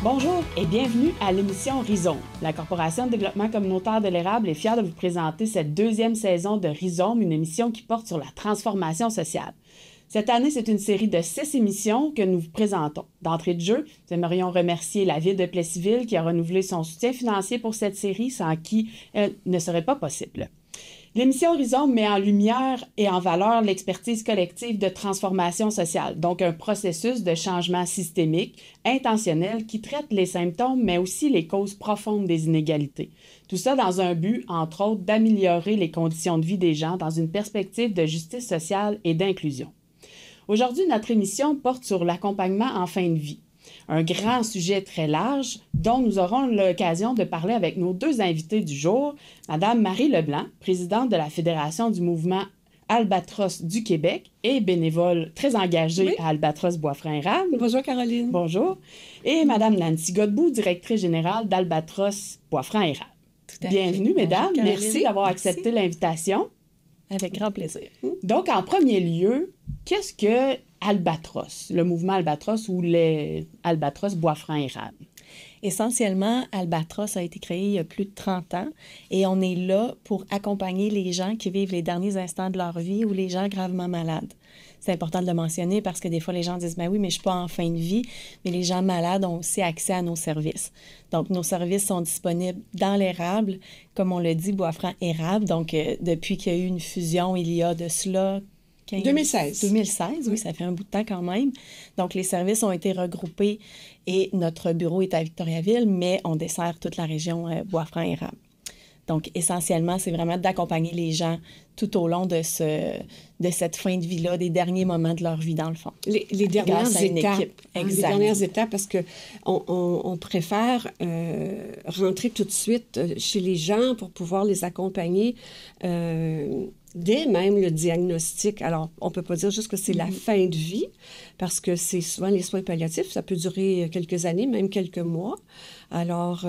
Bonjour et bienvenue à l'émission Rhizome. La Corporation de développement communautaire de l'érable est fière de vous présenter cette deuxième saison de Rhizome, une émission qui porte sur la transformation sociale. Cette année, c'est une série de 6 émissions que nous vous présentons. D'entrée de jeu, nous aimerions remercier la Ville de Plessisville qui a renouvelé son soutien financier pour cette série, sans qui elle ne serait pas possible. L'émission Rhizome met en lumière et en valeur l'expertise collective de transformation sociale, donc un processus de changement systémique, intentionnel, qui traite les symptômes, mais aussi les causes profondes des inégalités. Tout ça dans un but, entre autres, d'améliorer les conditions de vie des gens dans une perspective de justice sociale et d'inclusion. Aujourd'hui, notre émission porte sur l'accompagnement en fin de vie. Un grand sujet très large dont nous aurons l'occasion de parler avec nos deux invités du jour, Mme Marie Leblanc, présidente de la Fédération du mouvement Albatros du Québec et bénévole très engagée à Albatros Boisfranc-Érable. Bonjour Caroline. Bonjour. Et Mme Nancy Godbout, directrice générale d'Albatros Boisfranc-Érable. Bienvenue, mesdames. Bonjour, merci d'avoir accepté l'invitation. Avec grand plaisir. Donc, en premier lieu, qu'est-ce que Albatros, le mouvement Albatros ou les Albatros Boisfranc-Érable? Essentiellement, Albatros a été créé il y a plus de 30 ans et on est là pour accompagner les gens qui vivent les derniers instants de leur vie ou les gens gravement malades. C'est important de le mentionner parce que des fois, les gens disent « Ben oui, mais je ne suis pas en fin de vie », mais les gens malades ont aussi accès à nos services. Donc, nos services sont disponibles dans l'érable, comme on le dit, Boisfranc-Érable. Donc, depuis qu'il y a eu une fusion, il y a de cela 2016. 2016, oui, ça fait un bout de temps quand même. Donc, les services ont été regroupés et notre bureau est à Victoriaville, mais on dessert toute la région Boisfranc-Érable. Donc, essentiellement, c'est vraiment d'accompagner les gens tout au long de cette fin de vie-là, des derniers moments de leur vie, dans le fond. Les dernières étapes. Les dernières étapes, parce qu'on préfère rentrer tout de suite chez les gens pour pouvoir les accompagner dès même le diagnostic. Alors, on ne peut pas dire juste que c'est la fin de vie, parce que c'est souvent les soins palliatifs, ça peut durer quelques années, même quelques mois. Alors,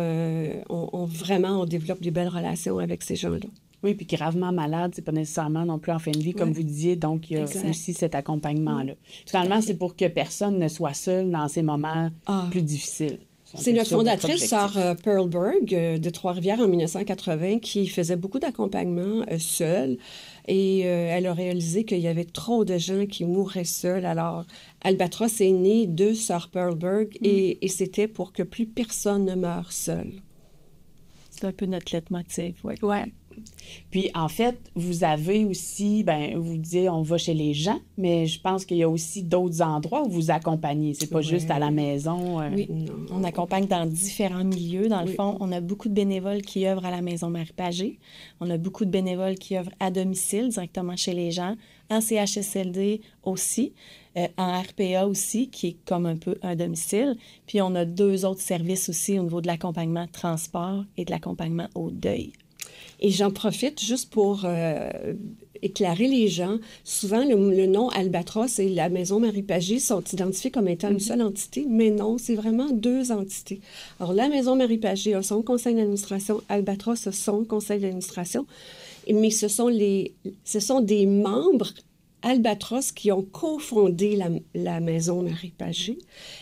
on développe des belles relations avec ces gens-là. Oui, puis gravement malade, c'est pas nécessairement non plus en fin de vie, comme vous disiez, donc il y a aussi cet accompagnement-là. Finalement, c'est pour que personne ne soit seul dans ces moments plus difficiles. C'est notre fondatrice, Sœur Perlberg, de Trois-Rivières en 1980, qui faisait beaucoup d'accompagnement seule. Et elle a réalisé qu'il y avait trop de gens qui mouraient seuls. Alors, Albatros est né de Sœur Perlberg et c'était pour que plus personne ne meure seul. C'est un peu notre leitmotiv, oui. Ouais. Puis, en fait, vous avez aussi, vous disiez, on va chez les gens, mais je pense qu'il y a aussi d'autres endroits où vous accompagnez. C'est pas juste à la maison. Oui, on accompagne dans différents milieux. Dans le fond, on a beaucoup de bénévoles qui œuvrent à la Maison Marie-Pagé. On a beaucoup de bénévoles qui œuvrent à domicile, directement chez les gens, en CHSLD aussi, en RPA aussi, qui est comme un peu un domicile. Puis, on a 2 autres services aussi au niveau de l'accompagnement transport et de l'accompagnement au deuil. Et j'en profite juste pour éclairer les gens. Souvent, le nom Albatros et la Maison Marie-Pagé sont identifiés comme étant une seule entité, mais non, c'est vraiment 2 entités. Alors, la Maison Marie-Pagé a son conseil d'administration, Albatros a son conseil d'administration, mais ce sont des membres Albatros qui ont cofondé la Maison Marie-Pagé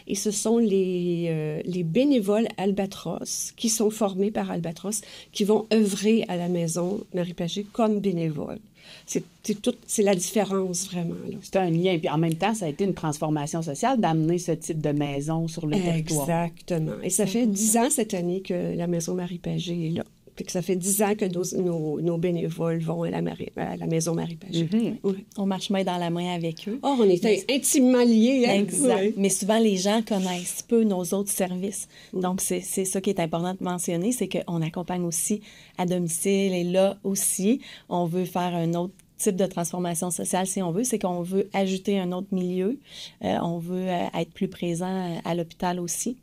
et ce sont les bénévoles Albatros qui sont formés par Albatros qui vont œuvrer à la Maison Marie-Pagé comme bénévoles. C'est la différence, vraiment. Là. C'est un lien. Puis en même temps, ça a été une transformation sociale d'amener ce type de maison sur le territoire. Exactement. Et ça fait 10 ans cette année que la Maison Marie-Pagé est là. Puis que ça fait 10 ans que nos bénévoles vont à la Maison Marie-Pagé. Oui. On marche main dans la main avec eux. Oh, on est intimement liés. Hein? Exact. Oui. Mais souvent, les gens connaissent peu nos autres services. Donc, c'est ça qui est important de mentionner, c'est qu'on accompagne aussi à domicile. Et là aussi, on veut faire un autre type de transformation sociale, si on veut, c'est qu'on veut ajouter un autre milieu. On veut être plus présent à l'hôpital aussi,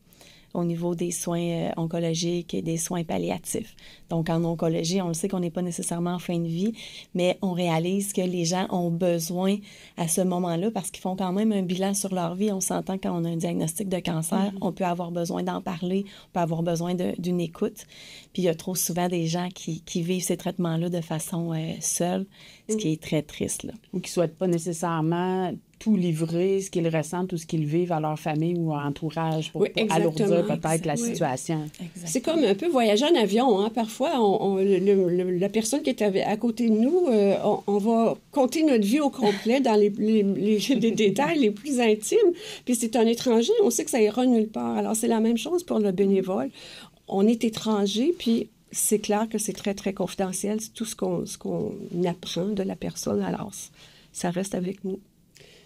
au niveau des soins oncologiques et des soins palliatifs. Donc, en oncologie, on le sait qu'on n'est pas nécessairement en fin de vie, mais on réalise que les gens ont besoin à ce moment-là parce qu'ils font quand même un bilan sur leur vie. On s'entend quand on a un diagnostic de cancer, on peut avoir besoin d'en parler, on peut avoir besoin d'une écoute. Puis, il y a trop souvent des gens qui vivent ces traitements-là de façon seule, ce qui est très triste, là. Ou qui ne souhaitent pas nécessairement tout livrer, ce qu'ils ressentent ou ce qu'ils vivent à leur famille ou à entourage pour alourdir peut-être la situation. Exactement. C'est comme un peu voyager en avion. Hein? Parfois, la personne qui est à côté de nous, on va compter notre vie au complet dans les détails les plus intimes. Puis c'est un étranger, on sait que ça ira nulle part. Alors, c'est la même chose pour le bénévole. On est étranger, puis c'est clair que c'est très, très confidentiel. C'est tout ce qu'on apprend de la personne. Alors, ça reste avec nous.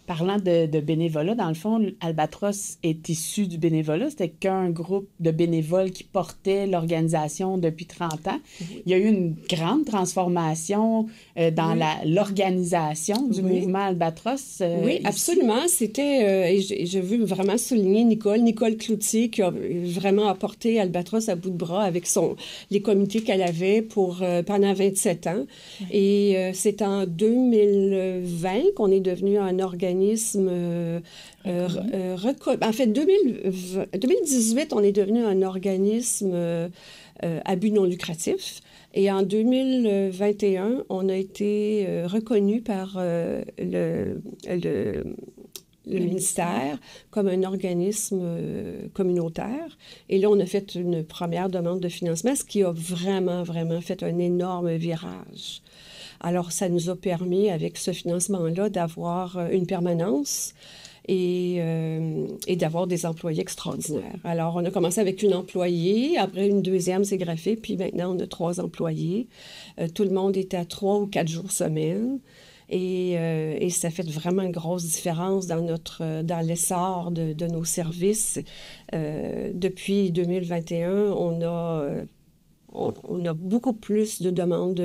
Parlant de bénévolat, dans le fond, Albatros est issu du bénévolat. C'était qu'un groupe de bénévoles qui portait l'organisation depuis 30 ans. Oui. Il y a eu une grande transformation dans l'organisation du mouvement Albatros. Oui, absolument. C'était, et je veux vraiment souligner Nicole Cloutier, qui a vraiment apporté Albatros à bout de bras avec les comités qu'elle avait pendant 27 ans. Oui. Et c'est en 2020 qu'on est devenu un organisme en fait, 2018, on est devenu un organisme à but non lucratif. Et en 2021, on a été reconnu par le ministère comme un organisme communautaire. Et là, on a fait une première demande de financement, ce qui a vraiment, vraiment fait un énorme virage. Alors, ça nous a permis, avec ce financement-là, d'avoir une permanence et d'avoir des employés extraordinaires. Alors, on a commencé avec une employée, après une deuxième s'est greffée, puis maintenant, on a 3 employés. Tout le monde est à 3 ou 4 jours semaine. Et ça fait vraiment une grosse différence dans l'essor de nos services. Depuis 2021, on a beaucoup plus de demandes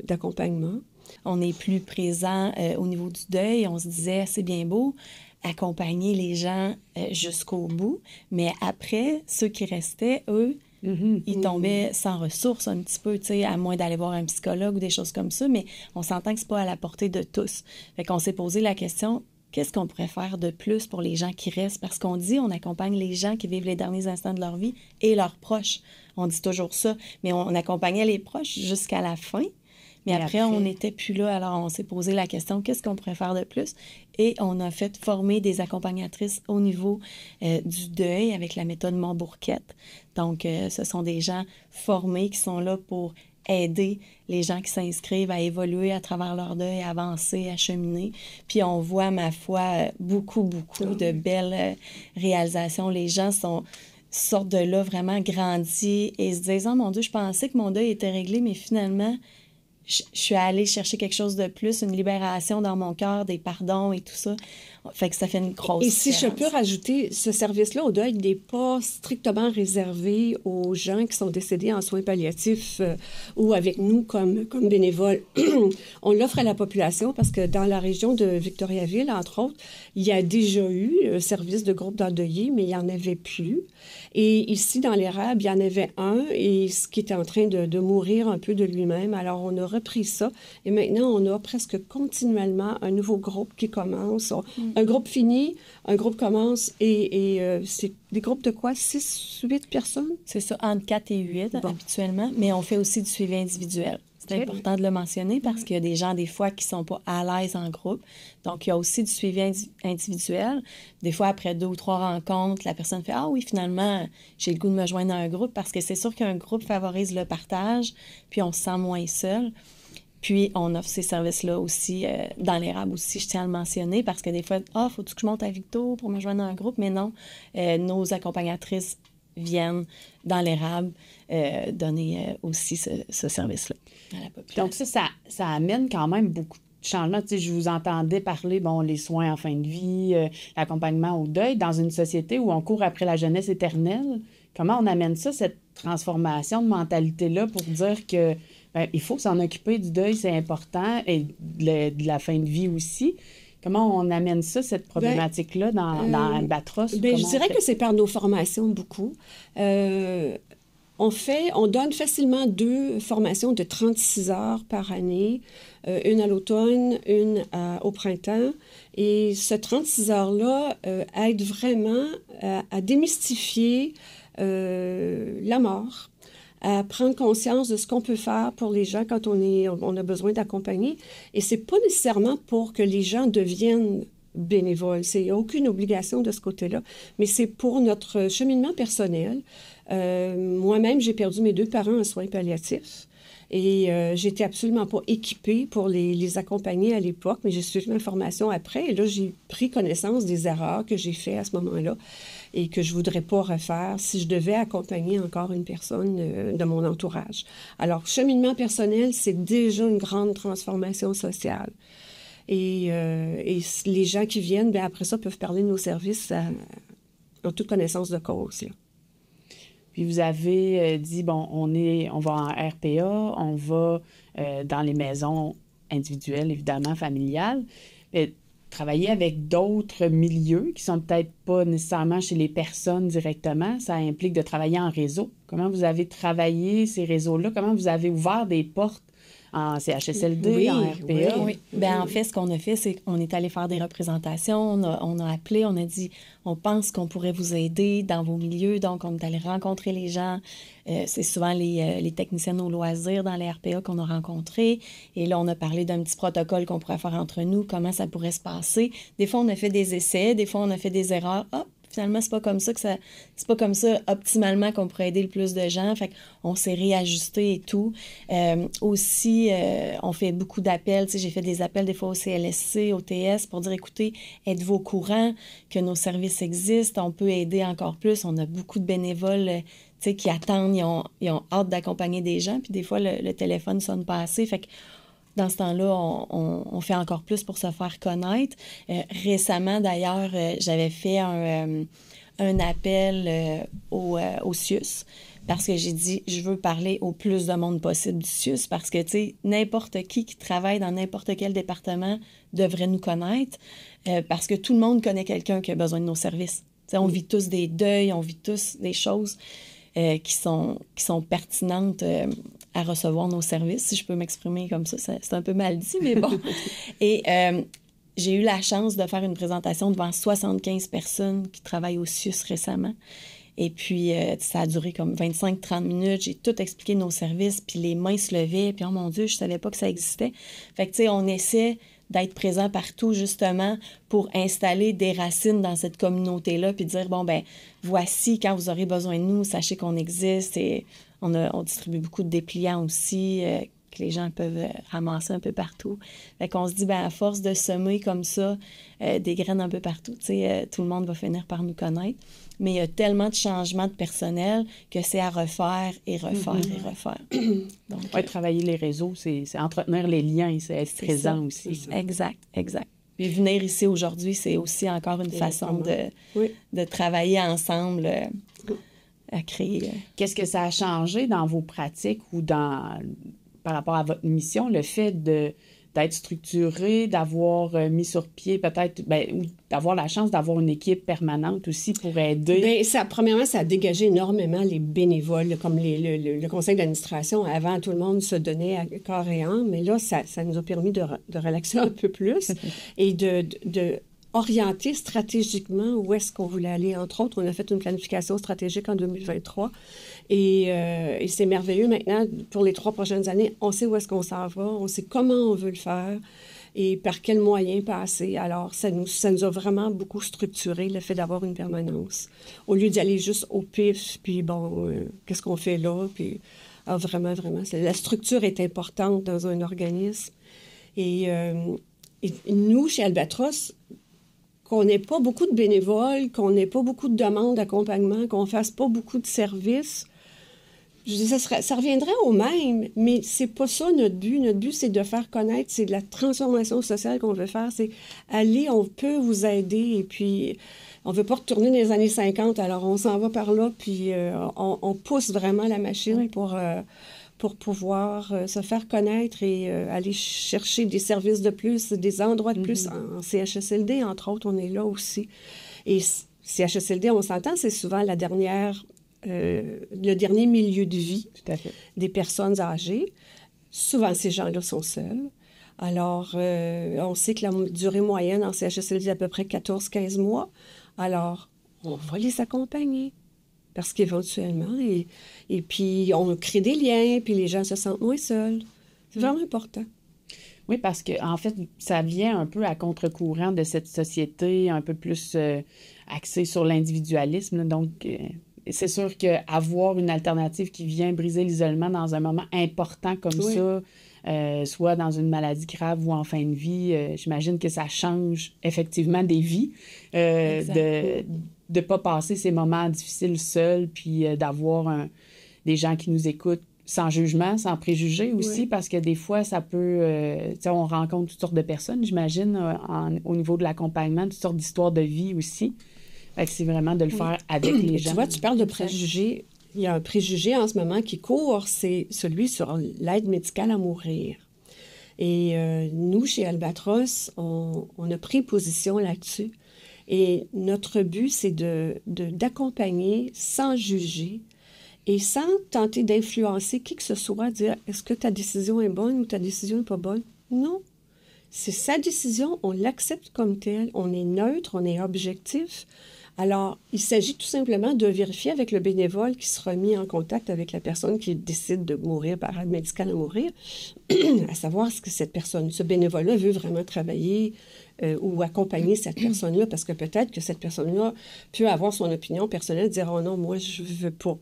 d'accompagnement. On est plus présent au niveau du deuil. On se disait, c'est bien beau accompagner les gens jusqu'au bout, mais après, ceux qui restaient, eux, ils tombaient sans ressources un petit peu, tu sais, à moins d'aller voir un psychologue ou des choses comme ça, mais on s'entend que c'est pas à la portée de tous. Fait qu'on s'est posé la question, qu'est-ce qu'on pourrait faire de plus pour les gens qui restent? Parce qu'on dit, on accompagne les gens qui vivent les derniers instants de leur vie et leurs proches. On dit toujours ça, mais on accompagnait les proches jusqu'à la fin. Mais après, on n'était plus là. Alors, on s'est posé la question, qu'est-ce qu'on pourrait faire de plus? Et on a fait former des accompagnatrices au niveau du deuil avec la méthode Montbourquette. Donc, ce sont des gens formés qui sont là pour aider les gens qui s'inscrivent à évoluer à travers leur deuil, à avancer, à cheminer. Puis on voit, ma foi, beaucoup de belles réalisations. Les gens sortent de là vraiment grandis et se disent « Oh mon Dieu, je pensais que mon deuil était réglé, mais finalement... » Je suis allée chercher quelque chose de plus, une libération dans mon cœur, des pardons et tout ça. Fait que ça fait une grosse différence. Et si je peux rajouter, ce service-là au deuil n'est pas strictement réservé aux gens qui sont décédés en soins palliatifs ou avec nous comme bénévoles. On l'offre à la population parce que dans la région de Victoriaville, entre autres, il y a déjà eu un service de groupe d'endeuillés, mais il n'y en avait plus. Et ici, dans l'Érable, il y en avait un et ce qui était en train de mourir un peu de lui-même. Alors, on a repris ça et maintenant, on a presque continuellement un nouveau groupe qui commence. Un groupe fini, un groupe commence et c'est des groupes de quoi? 6, 8 personnes? C'est ça, entre 4 et 8 habituellement, mais on fait aussi du suivi individuel. C'est important de le mentionner parce qu'il y a des gens, des fois, qui ne sont pas à l'aise en groupe. Donc, il y a aussi du suivi individuel. Des fois, après 2 ou 3 rencontres, la personne fait « Ah oui, finalement, j'ai le goût de me joindre à un groupe » parce que c'est sûr qu'un groupe favorise le partage, puis on se sent moins seul. Puis, on offre ces services-là aussi dans l'Érable aussi, je tiens à le mentionner, parce que des fois, « Ah, faut-tu que je monte à Victo pour me joindre à un groupe? » Mais non, nos accompagnatrices viennent dans l'Érable donner aussi ce service-là à la population. Donc ça amène quand même beaucoup de changements. Tu sais, je vous entendais parler, les soins en fin de vie, l'accompagnement au deuil, dans une société où on court après la jeunesse éternelle. Comment on amène ça, cette transformation de mentalité-là pour dire que il faut s'en occuper du deuil, c'est important, et de la fin de vie aussi. Comment on amène ça, cette problématique-là, dans Albatros? Je dirais que c'est par nos formations beaucoup. On donne facilement 2 formations de 36 heures par année, une à l'automne, une au printemps. Et ce 36 heures-là aide vraiment à démystifier la mort, à prendre conscience de ce qu'on peut faire pour les gens quand on a besoin d'accompagner. Et c'est pas nécessairement pour que les gens deviennent bénévoles. Il n'y a aucune obligation de ce côté-là, mais c'est pour notre cheminement personnel. Moi-même, j'ai perdu mes 2 parents en soins palliatifs. Et j'étais absolument pas équipée pour les accompagner à l'époque, mais j'ai suivi ma formation après. Et là, j'ai pris connaissance des erreurs que j'ai faites à ce moment-là et que je voudrais pas refaire si je devais accompagner encore une personne de mon entourage. Alors, cheminement personnel, c'est déjà une grande transformation sociale. Et les gens qui viennent, bien, après ça, peuvent parler de nos services en toute connaissance de cause, là. Puis vous avez dit, bon, on va en RPA, on va dans les maisons individuelles, évidemment, familiales, mais travailler avec d'autres milieux qui sont peut-être pas nécessairement chez les personnes directement, ça implique de travailler en réseau. Comment vous avez travaillé ces réseaux-là? Comment vous avez ouvert des portes en CHSLD, en RPA? Oui. Bien, en fait, ce qu'on a fait, c'est qu'on est allé faire des représentations, on a appelé, on a dit, on pense qu'on pourrait vous aider dans vos milieux, donc on est allé rencontrer les gens. C'est souvent les techniciennes au loisir dans les RPA qu'on a rencontrés. Et là, on a parlé d'un petit protocole qu'on pourrait faire entre nous, comment ça pourrait se passer. Des fois, on a fait des essais, des fois, on a fait des erreurs. Finalement, c'est pas comme ça optimalement qu'on pourrait aider le plus de gens. Fait qu'on s'est réajusté et tout. Aussi, on fait beaucoup d'appels. Tu sais, j'ai fait des appels des fois au CLSC, au TS pour dire, écoutez, êtes-vous au courant que nos services existent? On peut aider encore plus. On a beaucoup de bénévoles, tu sais, qui attendent, ils ont hâte d'accompagner des gens. Puis des fois, le téléphone ne sonne pas assez. Fait que dans ce temps-là, on fait encore plus pour se faire connaître. Récemment, d'ailleurs, j'avais fait un appel au CIUS parce que j'ai dit, je veux parler au plus de monde possible du CIUS parce que, tu sais, n'importe qui travaille dans n'importe quel département devrait nous connaître parce que tout le monde connaît quelqu'un qui a besoin de nos services. Tu sais, on vit tous des deuils, on vit tous des choses qui sont pertinentes à recevoir nos services, si je peux m'exprimer comme ça. C'est un peu mal dit, mais bon. Et j'ai eu la chance de faire une présentation devant 75 personnes qui travaillent au CIUS récemment. Et puis, ça a duré comme 25-30 minutes. J'ai tout expliqué nos services, puis les mains se levaient, puis oh mon Dieu, je savais pas que ça existait. Fait que, tu sais, on essaie d'être présent partout, justement, pour installer des racines dans cette communauté-là, puis dire, bon, ben voici, quand vous aurez besoin de nous, sachez qu'on existe. Et on distribue beaucoup de dépliants aussi, que les gens peuvent ramasser un peu partout. Fait qu'on se dit, ben à force de semer comme ça des graines un peu partout, tu sais, tout le monde va finir par nous connaître. Mais il y a tellement de changements de personnel que c'est à refaire et refaire et refaire. Donc, travailler les réseaux, c'est entretenir les liens, c'est être présent ça, aussi. Exact. Puis venir ici aujourd'hui, c'est aussi encore une façon de travailler ensemble à créer. Qu'est-ce que ça a changé dans vos pratiques ou par rapport à votre mission, le fait d'être structuré, d'avoir mis sur pied peut-être, ou d'avoir la chance d'avoir une équipe permanente aussi pour aider? Bien, premièrement, ça a dégagé énormément les bénévoles, comme le conseil d'administration. Avant, tout le monde se donnait à corps et âme, mais là, ça nous a permis de relaxer un peu plus et de orienter stratégiquement où est-ce qu'on voulait aller. Entre autres, on a fait une planification stratégique en 2023 et c'est merveilleux maintenant. Pour les 3 prochaines années, on sait où est-ce qu'on s'en va, on sait comment on veut le faire et par quels moyens passer. Alors, ça nous a vraiment beaucoup structuré, le fait d'avoir une permanence. Au lieu d'y aller juste au pif, puis bon, qu'est-ce qu'on fait là? Puis, vraiment, la structure est importante dans un organisme. Et nous, chez Albatros, qu'on n'ait pas beaucoup de bénévoles, qu'on n'ait pas beaucoup de demandes d'accompagnement, qu'on ne fasse pas beaucoup de services, je dis, ça reviendrait au même, mais c'est pas ça notre but. Notre but, c'est de faire connaître, c'est de la transformation sociale qu'on veut faire, c'est aller, on peut vous aider, et puis on veut pas retourner dans les années 50, alors on s'en va par là, puis on pousse vraiment la machine pour pouvoir se faire connaître et aller chercher des services de plus, des endroits de plus. En CHSLD, entre autres, on est là aussi. Et CHSLD, on s'entend, c'est souvent le dernier milieu de vie des personnes âgées. Souvent, ces gens-là sont seuls. Alors, on sait que la durée moyenne en CHSLD est à peu près 14-15 mois. Alors, on va les accompagner. Parce qu'éventuellement, et puis on crée des liens, puis les gens se sentent moins seuls. C'est vraiment important. Oui, parce que en fait, ça vient un peu à contre-courant de cette société un peu plus axée sur l'individualisme, là. Donc, c'est sûr qu'avoir une alternative qui vient briser l'isolement dans un moment important comme Oui. ça, soit dans une maladie grave ou en fin de vie, j'imagine que ça change effectivement des vies, de ne pas passer ces moments difficiles seuls, puis d'avoir des gens qui nous écoutent sans jugement, sans préjugés aussi, Oui. parce que des fois, ça peut... tu sais, on rencontre toutes sortes de personnes, j'imagine, au niveau de l'accompagnement, toutes sortes d'histoires de vie aussi. Fait que c'est vraiment de le faire avec les gens. Tu vois, tu parles de préjugés. Il y a un préjugé en ce moment qui court, c'est celui sur l'aide médicale à mourir. Et nous, chez Albatros, on a pris position là-dessus. Et notre but, c'est d'accompagner sans juger et sans tenter d'influencer qui que ce soit, dire est-ce que ta décision est bonne ou ta décision n'est pas bonne? Non. C'est sa décision, on l'accepte comme telle, on est neutre, on est objectif. Alors, il s'agit tout simplement de vérifier avec le bénévole qui sera mis en contact avec la personne qui décide de mourir par aide médicale à mourir, à savoir ce que ce bénévole-là veut vraiment travailler ou accompagner cette personne-là, parce que peut-être que cette personne-là peut avoir son opinion personnelle, dire « Oh non, moi, je ne veux pas ».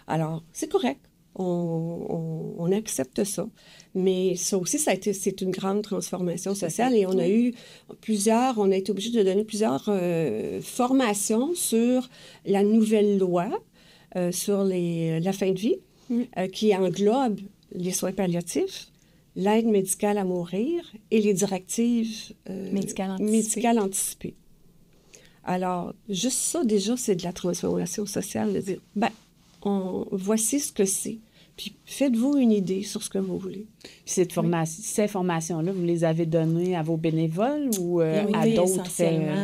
Alors, c'est correct. On accepte ça. Mais ça aussi, c'est une grande transformation sociale et on a été obligé de donner plusieurs formations sur la nouvelle loi sur la fin de vie qui englobe les soins palliatifs, l'aide médicale à mourir et les directives médicales anticipées. Alors, juste ça, déjà, c'est de la transformation sociale, de dire, voici ce que c'est. Puis faites-vous une idée sur ce que vous voulez. Ces formations-là, vous les avez données à vos bénévoles ou à d'autres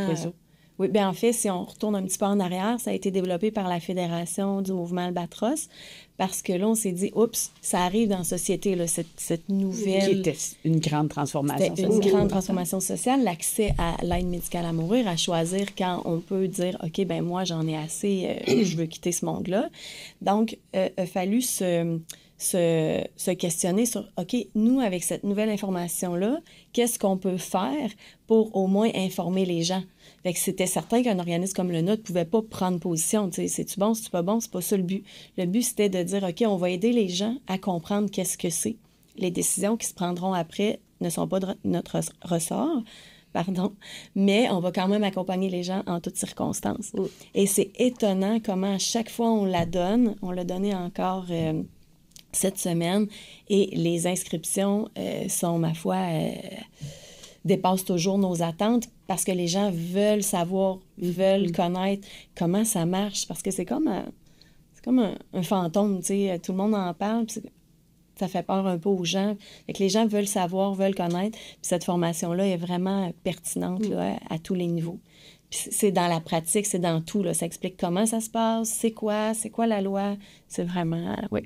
réseaux? Oui, bien en fait, si on retourne un petit peu en arrière, ça a été développé par la Fédération du mouvement Albatros, parce que là, on s'est dit, oups, ça arrive dans la société, là, cette nouvelle... Qui était une grande transformation sociale. Une grande transformation sociale, l'accès à l'aide médicale à mourir, à choisir quand on peut dire, OK, ben moi, j'en ai assez, je veux quitter ce monde-là. Donc, il a fallu se questionner sur, OK, nous, avec cette nouvelle information-là, qu'est-ce qu'on peut faire pour au moins informer les gens? Fait que c'était certain qu'un organisme comme le nôtre ne pouvait pas prendre position. C'est-tu bon, c'est-tu pas bon? C'est pas ça le but. Le but, c'était de dire, OK, on va aider les gens à comprendre qu'est-ce que c'est. Les décisions qui se prendront après ne sont pas de notre ressort, mais on va quand même accompagner les gens en toutes circonstances. Et c'est étonnant comment à chaque fois on l'a donné encore... cette semaine, et les inscriptions sont, ma foi, dépassent toujours nos attentes parce que les gens veulent savoir, veulent connaître comment ça marche, parce que c'est comme un fantôme, tu sais, tout le monde en parle, puis ça fait peur un peu aux gens. Fait que les gens veulent savoir, veulent connaître, puis cette formation-là est vraiment pertinente là, à tous les niveaux. Puis c'est dans la pratique, c'est dans tout, là. Ça explique comment ça se passe, c'est quoi la loi, c'est vraiment... oui.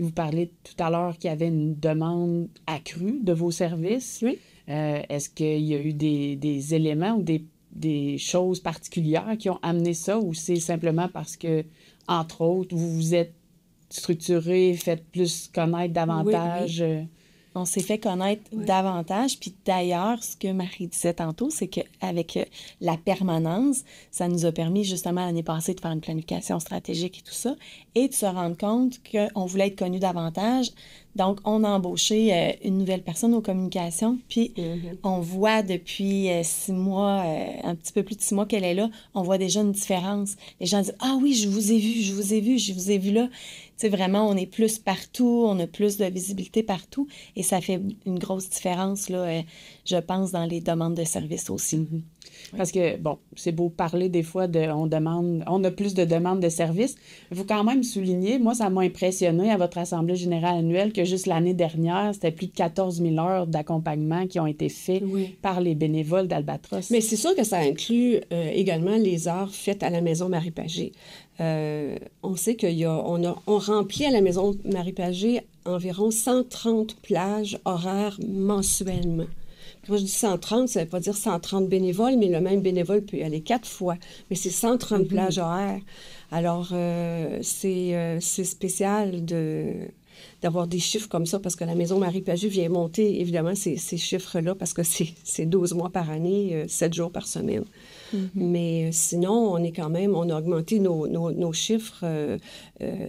Vous parlez tout à l'heure qu'il y avait une demande accrue de vos services. Oui. Est-ce qu'il y a eu des éléments ou des choses particulières qui ont amené ça, ou c'est simplement parce que, entre autres, vous vous êtes structuré, faites plus connaître davantage? Oui. On s'est fait connaître davantage. Puis d'ailleurs, ce que Marie disait tantôt, c'est qu'avec la permanence, ça nous a permis justement l'année passée de faire une planification stratégique et tout ça, et de se rendre compte qu'on voulait être connu davantage. Donc, on a embauché une nouvelle personne aux communications, puis on voit depuis 6 mois, un petit peu plus de 6 mois qu'elle est là, on voit déjà une différence. Les gens disent « Ah oui, je vous ai vu là ». Tu sais, vraiment, on est plus partout, on a plus de visibilité partout, et ça fait une grosse différence, là, je pense, dans les demandes de services aussi. Parce que, bon, c'est beau parler des fois on a plus de demandes de services. Il faut quand même souligner, moi, ça m'a impressionné à votre Assemblée générale annuelle que juste l'année dernière, c'était plus de 14 000 heures d'accompagnement qui ont été faites par les bénévoles d'Albatros. Mais c'est sûr que ça inclut également les heures faites à la Maison Marie-Pagé. On sait on remplit à la Maison Marie-Pagé environ 130 plages horaires mensuellement. Quand je dis 130, ça ne veut pas dire 130 bénévoles, mais le même bénévole peut y aller 4 fois. Mais c'est 130 plages horaires. Alors, c'est spécial d'avoir des chiffres comme ça, parce que la Maison Marie-Pagé vient monter, évidemment, ces chiffres-là, parce que c'est 12 mois par année, 7 jours par semaine. Mais sinon, on a augmenté nos chiffres,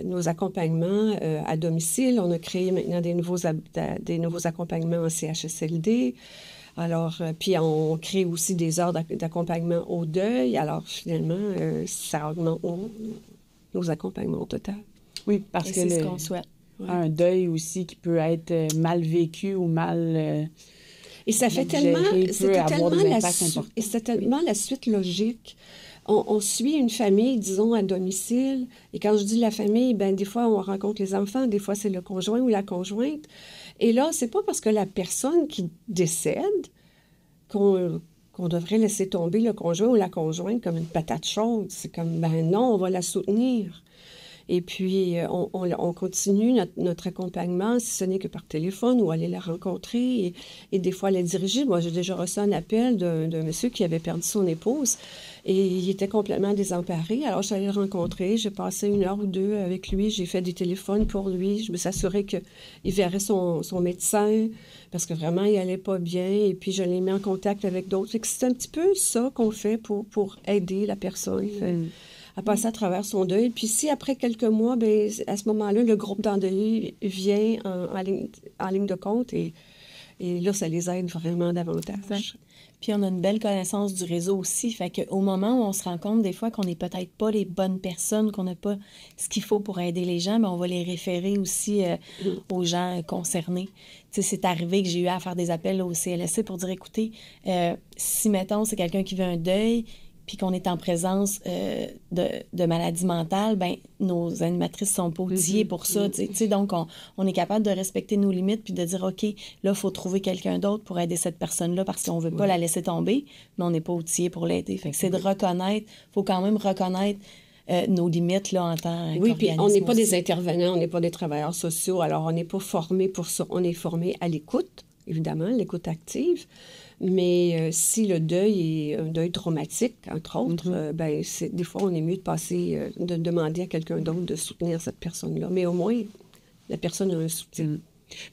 nos accompagnements à domicile. On a créé maintenant des nouveaux accompagnements en CHSLD. Alors, puis on crée aussi des heures d'accompagnement au deuil. Alors, finalement, ça augmente nos accompagnements au total. Oui, parce que c'est ce qu'on souhaite. Un deuil aussi qui peut être mal vécu ou mal et ça fait tellement, c'est tellement la suite logique. On suit une famille, disons, à domicile. Et quand je dis la famille, ben des fois, on rencontre les enfants, des fois, c'est le conjoint ou la conjointe. Et là, c'est pas parce que la personne qui décède qu'on devrait laisser tomber le conjoint ou la conjointe comme une patate chaude. C'est comme, ben non, on va la soutenir. Et puis, on continue notre accompagnement, si ce n'est que par téléphone, ou aller la rencontrer et des fois la diriger. Moi, j'ai déjà reçu un appel d'un monsieur qui avait perdu son épouse et il était complètement désemparé. Alors, j'allais le rencontrer. J'ai passé 1 heure ou 2 avec lui. J'ai fait des téléphones pour lui. Je me suis assurée qu'il verrait son médecin parce que vraiment, il n'allait pas bien. Et puis, je l'ai mis en contact avec d'autres. C'est un petit peu ça qu'on fait pour aider la personne. À passer à travers son deuil. Puis si, après quelques mois, bien, à ce moment-là, le groupe d'endeuil vient en ligne de compte et là, ça les aide vraiment davantage. Exact. Puis on a une belle connaissance du réseau aussi. Fait qu'au moment où on se rend compte des fois qu'on n'est peut-être pas les bonnes personnes, qu'on n'a pas ce qu'il faut pour aider les gens, bien, on va les référer aussi aux gens concernés. Tu sais, c'est arrivé que j'ai eu à faire des appels au CLSC pour dire, écoutez, si, mettons, c'est quelqu'un qui veut un deuil, puis qu'on est en présence de maladies mentales, ben nos animatrices sont pas outillées pour ça. Donc, on est capable de respecter nos limites puis de dire, OK, là, il faut trouver quelqu'un d'autre pour aider cette personne-là parce qu'on veut pas la laisser tomber, mais on n'est pas outillé pour l'aider. Fait que c'est de reconnaître, il faut quand même reconnaître nos limites là, en tant qu'organisme. Oui, puis on n'est pas des intervenants, on n'est pas des travailleurs sociaux, alors on n'est pas formés pour ça. On est formés à l'écoute, évidemment, l'écoute active. Mais si le deuil est un deuil traumatique, entre autres, ben des fois, on est mieux de demander à quelqu'un d'autre de soutenir cette personne-là. Mais au moins, la personne a un soutien.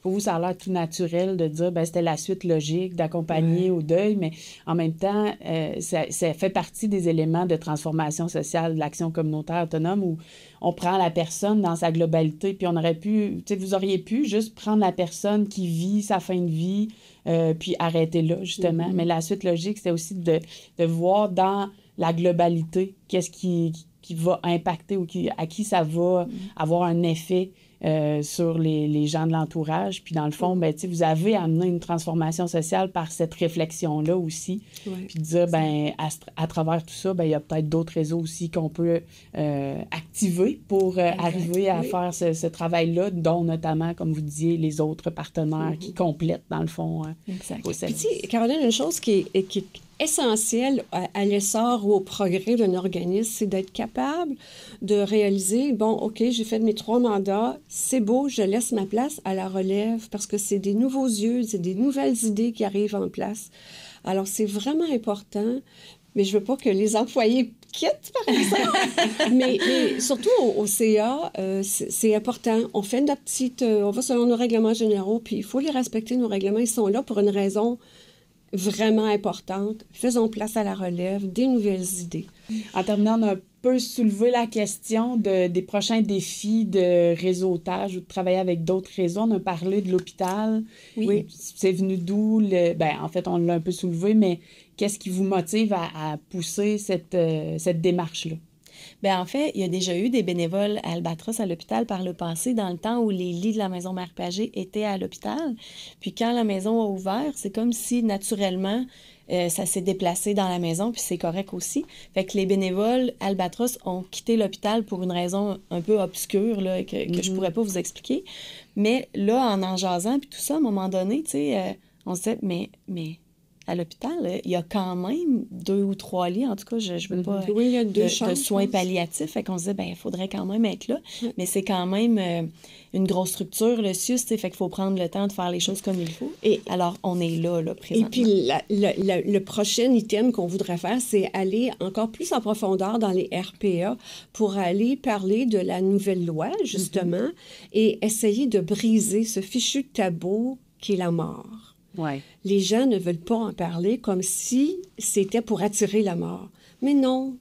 Pour vous, ça a l'air tout naturel de dire, ben c'était la suite logique d'accompagner au deuil, mais en même temps, ça fait partie des éléments de transformation sociale de l'action communautaire autonome où on prend la personne dans sa globalité, puis on aurait pu, tu sais, vous auriez pu juste prendre la personne qui vit sa fin de vie, puis arrêter là, justement. Mais la suite logique, c'est aussi de voir dans la globalité qu'est-ce qui va impacter ou à qui ça va avoir un effet sur les gens de l'entourage. Puis dans le fond, ben, vous avez amené une transformation sociale par cette réflexion-là aussi. Puis de dire, ben, à travers tout ça, ben, il y a peut-être d'autres réseaux aussi qu'on peut activer pour arriver à faire ce travail-là, dont notamment, comme vous disiez, les autres partenaires qui complètent, dans le fond, vos services. Puis, Caroline, une chose qui est essentiel à l'essor ou au progrès d'un organisme, c'est d'être capable de réaliser, bon, OK, j'ai fait mes 3 mandats, c'est beau, je laisse ma place à la relève parce que c'est des nouveaux yeux, c'est des nouvelles idées qui arrivent en place. Alors, c'est vraiment important, mais je veux pas que les employés quittent, par exemple. mais surtout au CA, c'est important. On fait on va selon nos règlements généraux, puis il faut les respecter, nos règlements. Ils sont là pour une raison vraiment importante. Faisons place à la relève, des nouvelles idées. En terminant, on a un peu soulevé la question des prochains défis de réseautage ou de travailler avec d'autres réseaux. On a parlé de l'hôpital. Oui. C'est venu d'où? En fait, on l'a un peu soulevé, mais qu'est-ce qui vous motive à pousser cette démarche-là? Bien, en fait, il y a déjà eu des bénévoles à Albatros à l'hôpital par le passé, dans le temps où les lits de la Maison Marie-Pagé étaient à l'hôpital. Puis quand la maison a ouvert, c'est comme si, naturellement, ça s'est déplacé dans la maison, puis c'est correct aussi. Fait que les bénévoles Albatros ont quitté l'hôpital pour une raison un peu obscure, là, que je pourrais pas vous expliquer. Mais là, en jasant, puis tout ça, à un moment donné, tu sais, on se disait, mais à l'hôpital, il y a quand même 2 ou 3 lits, en tout cas, je ne veux pas Oui, il y a 2 de chambres, soins je pense. palliatifs. Fait qu'on se disait, ben il faudrait quand même être là. Mais c'est quand même une grosse structure, le CIUS, fait qu'il faut prendre le temps de faire les choses comme il faut. Et- Alors, on est là Et présentement. puis, le prochain item qu'on voudrait faire, c'est aller encore plus en profondeur dans les RPA pour aller parler de la nouvelle loi, justement, et essayer de briser ce fichu tabou qui est la mort. Oui. Les gens ne veulent pas en parler comme si c'était pour attirer la mort. Mais non.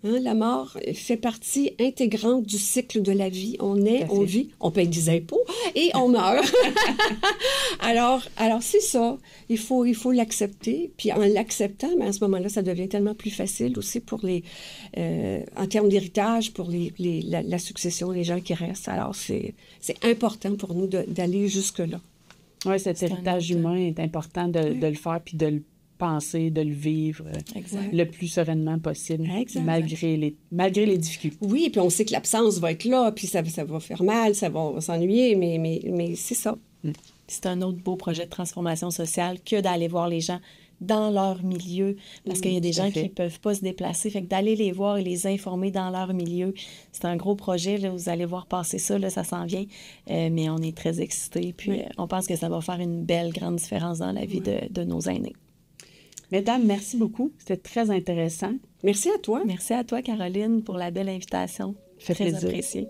Hein, la mort fait partie intégrante du cycle de la vie. On est, on vit, on paye des impôts et on meurt. alors c'est ça. Il faut l'accepter. Puis en l'acceptant, à ce moment-là, ça devient tellement plus facile aussi pour en termes d'héritage, pour la succession, les gens qui restent. Alors c'est important pour nous d'aller jusque-là. Oui, cet héritage humain est important de le faire puis de le penser, de le vivre le plus sereinement possible, malgré les difficultés. Oui, puis on sait que l'absence va être là, puis ça va faire mal, on va s'ennuyer, mais c'est ça. C'est un autre beau projet de transformation sociale que d'aller voir les gens dans leur milieu, parce qu'il y a des gens qui ne peuvent pas se déplacer. Fait que d'aller les voir et les informer dans leur milieu, c'est un gros projet. Là, vous allez voir passer ça, là, ça s'en vient. Mais on est très excités. Puis on pense que ça va faire une belle, grande différence dans la vie de nos aînés. Mesdames, merci beaucoup. C'était très intéressant. Merci à toi. Merci à toi, Caroline, pour la belle invitation. Fait très plaisir. appréciée.